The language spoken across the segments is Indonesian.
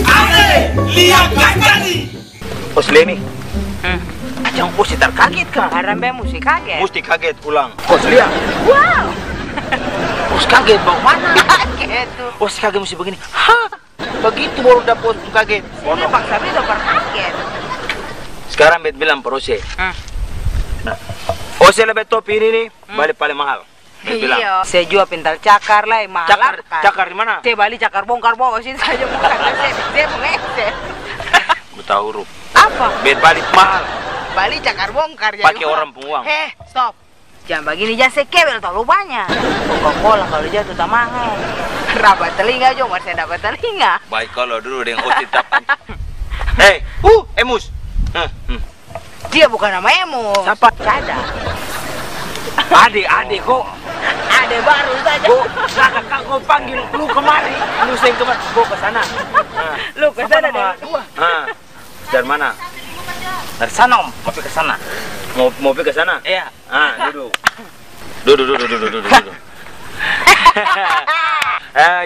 Ade, lihat kakak nih. Bos Leni. Ajang bos terkaget kah? Karena be mesti kaget. Mesti kaget ulang. Bos lihat. Wow. Bos kaget bau mana? Kaget tuh. Bos kaget mesti begini. Hah? Begitu baru dapet kaget. Ini paksa be udah kaget. Sekarang bet bilang per Ose. Ose lebih top ini nih, balik paling mahal. Bet bilang. Iya. Saya juga pintar cakar lah, mahal. Cakar di mana? Saya balik cakar bongkar bawa sini saja bukan. Saya mengekse. Buta huruf. Apa? Bet balik mahal. Balik cakar bongkar ya. Pakai orang penguang. Stop. Jangan begini, jangan sekebel terlalu banyak. Coca-Cola kalau jatuh tak mahal. Rabat telinga juga, masih dapat telinga. Baik kalau dulu dengan Ose dapat. Emus. Dia bukan nama Emo. Siapa? Cada. Ade kok. Ade baru saja. Kakak kau panggil lu kemari. Lu sering kemari. Gua ke sana. Lu ke sana deh. Dari mana? Dari sana Om, mau ke sana. Mau ke sana? Iya. Duduk. Duduk.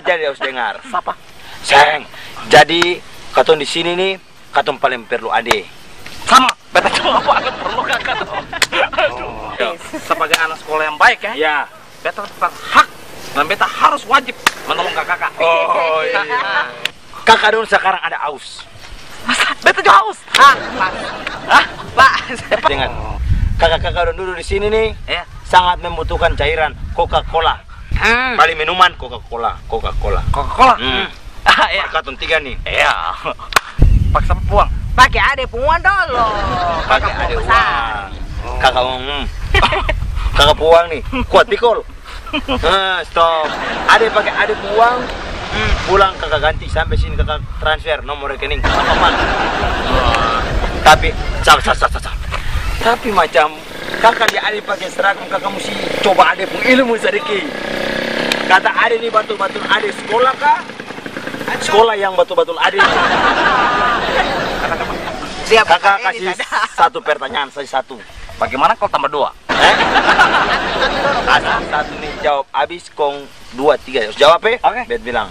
Jadi harus dengar. Siapa? Seng. Jadi katong di sini nih, katong paling perlu Ade. Sama. Beta cuma banget perlu kakak tuh. Sebagai anak sekolah yang baik ya. Iya. Beta berhak dan beta harus wajib menolong kakak. Oh iya. Kakak dong sekarang ada aus. Masa? Beta juga aus. Pak. Dengar. Kakak-kakak dulu di sini nih, sangat membutuhkan cairan Coca-Cola. Paling minuman Coca-Cola. Coca-Cola. Iya. Katong 3 nih. Iya. Paksa puang. Pakai Ade puang dulu. Pakai Ade uang. Kakak puang nih. Kuat pikul. Stop. Ade pakai Ade puang. Pulang kakak ganti sampai sini kakak transfer nomor rekening. Apa? Tapi tapi macam kakak di Ade pakai seragam, kakak mesti coba Ade pun ilmu sedikit. Kata Ade nih batul-batul Ade sekolah kah? Sekolah yang betul-betul Ade. Kakak kasih satu pertanyaan saja satu. Bagaimana kalau tambah 2? Asal satu nih jawab habis kong 2, 3. Harus jawab ya? Oke. Bet bilang.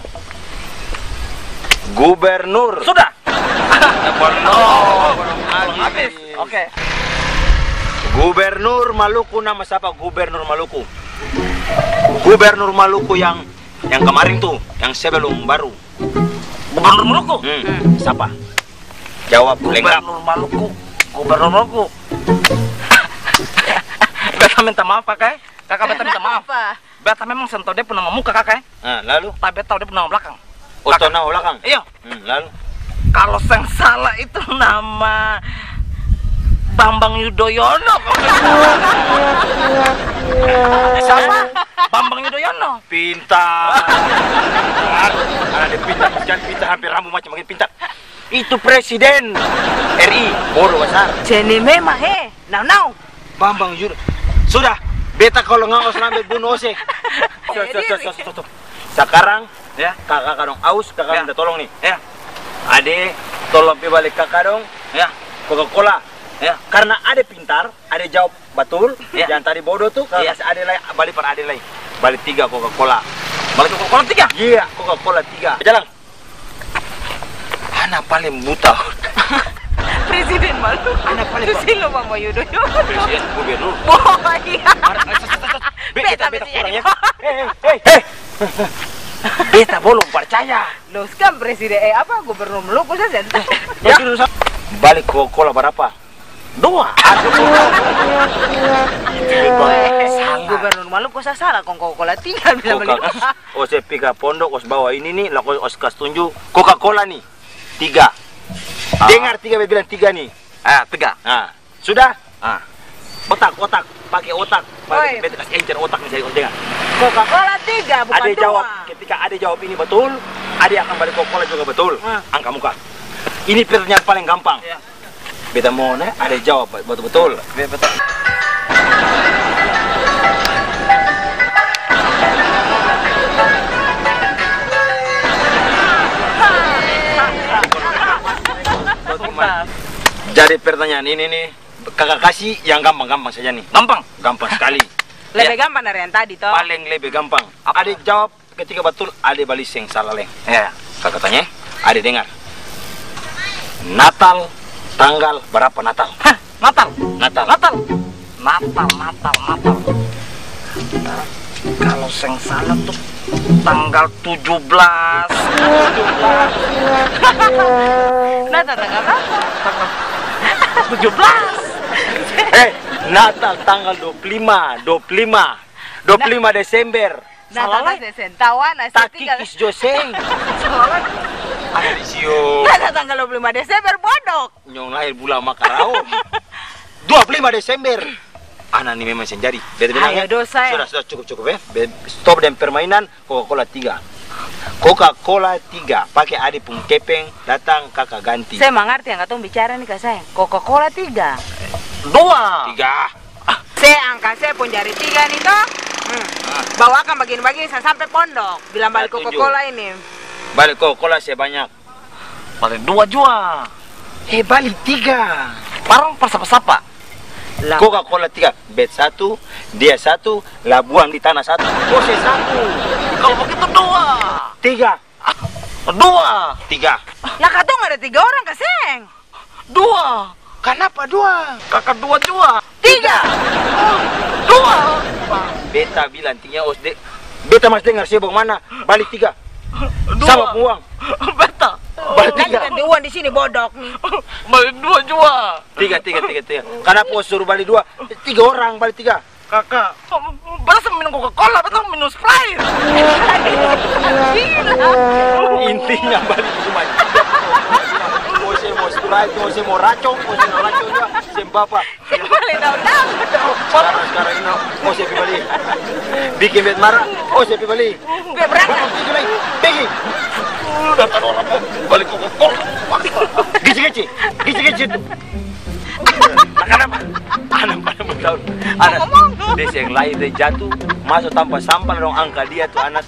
Gubernur. Sudah. Habis. Oke. Gubernur Maluku nama siapa? Gubernur Maluku. Gubernur Maluku yang kemarin tuh, yang sebelum baru. Gubernur Maluku? Siapa? Jawab lengkap. Gubernur Maluku. Beta minta maaf kakak. Kakak beta minta maaf. Beta memang sentuh dia pun nama muka kakak. Lalu? Tapi beta dia pun nama belakang. Oh, nama belakang? Iya. Lalu? Kalau yang salah itu nama Bambang Yudhoyono. Siapa? Bambang Yudhoyono. Pintar. Ada pintar, jangan pintar hampir rambut macam makin pintar. Itu Presiden RI, bodoh besar. Jadi memang now. Bambang Yudhoyono. Sudah, beta kalau ngawas ngambil bunuh Ose. Sekarang ya, kakak dong aus, kakak minta tolong nih. Ya. Ade, tolong pi balik kakak dong. Ya, Coca-Cola. Ya, karena Ade pintar, Ade jawab betul. Yang tadi bodoh tuh, kalau kasih Ade lagi, balik per Ade lagi. Balik 3 Coca-Cola. Balik Coca-Cola 3? Iya, Coca-Cola 3. Jalan. Anak paling buta. Presiden Maluku. Anak paling buta. Itu sih lo Bambang Yudhoyono. Presiden Gubernur. Oh iya. Beta kurang ya. Hei. Beta belum percaya. Lo kan presiden Gubernur Maluku saja. Ya. Balik Coca-Cola berapa? 2. Gubernur Maluku salah Coca-Cola 3 bila beli 2. Ose pika pondok, os bawa ini nih, laku os kas tunjuk Coca-Cola nih 3. Dengar 3 bilang 3 nih. 3. Sudah? Otak, pakai otak. Beta kasih encer otak nih, saya dengar. Coca-Cola 3 bukan 2. Ade jawab, ketika Ade jawab ini betul, Ade akan balik Coca-Cola juga betul. Angka muka. Ini pertanyaan paling gampang. Beta mau Ade jawab betul-betul. Betul. Jadi pertanyaan ini nih, kakak kasih yang gampang-gampang saja nih. Gampang sekali. Lebih gampang dari yang tadi toh. Paling lebih gampang. Ade jawab ketika betul ade bali seng salah leng. Ya, kakak tanya, ade dengar. Natal tanggal berapa Natal? Hah, Natal. Natal. Natal. Kalau seng salah tuh tanggal 17. Nah, tanggal berapa? 17. Natal tanggal 25 Desember. Nah, Salah tanggal sesentawan, Tak tinggal. kikis Joseng. Salah. Ada di sio. Nah, tanggal 25 Desember bodok. Nyong lahir bulan Makarao. 25 Desember. Anak ini memang senjadi. Ayo, dosa ya. Sudah cukup ya. Stop dan permainan Coca-Cola 3. Coca-Cola 3 pakai ade pun kepeng datang kakak ganti. Saya mengerti yang katong bicara nih kak sayang. Coca-Cola 3. 2. 3. Saya angka saya pun jari 3 nih toh. Bawakan bagian-bagian sampai pondok. Bilang balik Saya Coca-Cola ini. Balik Coca-Cola sebanyak. Balik 2 jua. Balik 3. Parang persapa-sapa. Coca-Cola 3, bet 1, dia 1, lah buang di tanah 1. Kose 1. Kalau begitu 2. 3. 2. 3. Lah katong ada 3 orang kak sayang. 2. Kenapa 2? Kakak 2 jua. 3. 2. Beta bilang tinggal osde. Beta mas dengar sih bang mana? Balik 3. Sama uang. Beta. Balik Nanti 3. ganti uang di sini bodok nih. Balik 2 jua. 3. Kenapa suruh balik 2? 3 orang balik 3. Kakak, berasa minum Coca-Cola, betul minum Sprite. Intinya balik cuma 3. Mau Sprite, mau racun juga. Sembapa. Balik tahu-tahu. Sekarang ini mau saya balik. Bikin bet marah. Saya balik. Gue berangkat. Pergi. Datang orang mau balik Coca-Cola. Gici itu. Kenapa? Anak pada tahun. Anak desa yang lain dia jatuh, masuk tanpa sampah dong angka dia tuh anak.